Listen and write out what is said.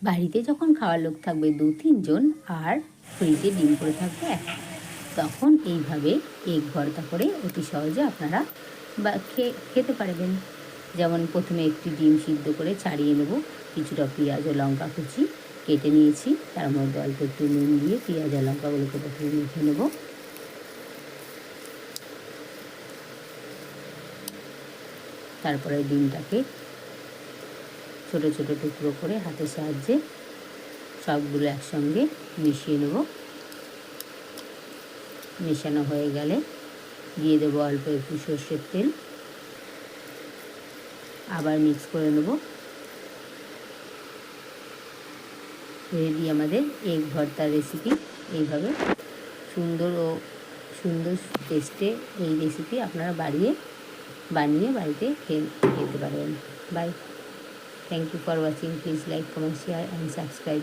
বাড়িতে যখন খাওয়ার লোক থাকবে 2-3 জন আর ফ্রিজে ডিম করে থাকবে একটা, তখন এইভাবে এগ ভর্তা করে অতি সহজে আপনারা খেতে পারবেন। যেমন প্রথমে একটি ডিম সিদ্ধ করে ছাড়িয়ে নেব, কিছুটা পেঁয়াজ ও লঙ্কা কুচি কেটে নিয়েছি, তার মধ্যে অল্প একটু নুন দিয়ে পেঁয়াজ আর লঙ্কাগুলোকে প্রথমে মেখে নেব। তারপরে ডিমটাকে ছোট ছোট টুকরো করে হাতের সাহায্যে সবগুলো একসঙ্গে মিশিয়ে নেব। মেশানো হয়ে গেলে দিয়ে দেবো অল্প একটু সর্ষের তেল, আবার মিক্স করে নেব। রেডি আমাদের এগ ভর্তার রেসিপি। এইভাবে সুন্দর টেস্টে এই রেসিপি আপনারা বানিয়ে বাড়িতে খেতে পারবেন। Bye. Thank you for watching. Please like, comment, share and subscribe.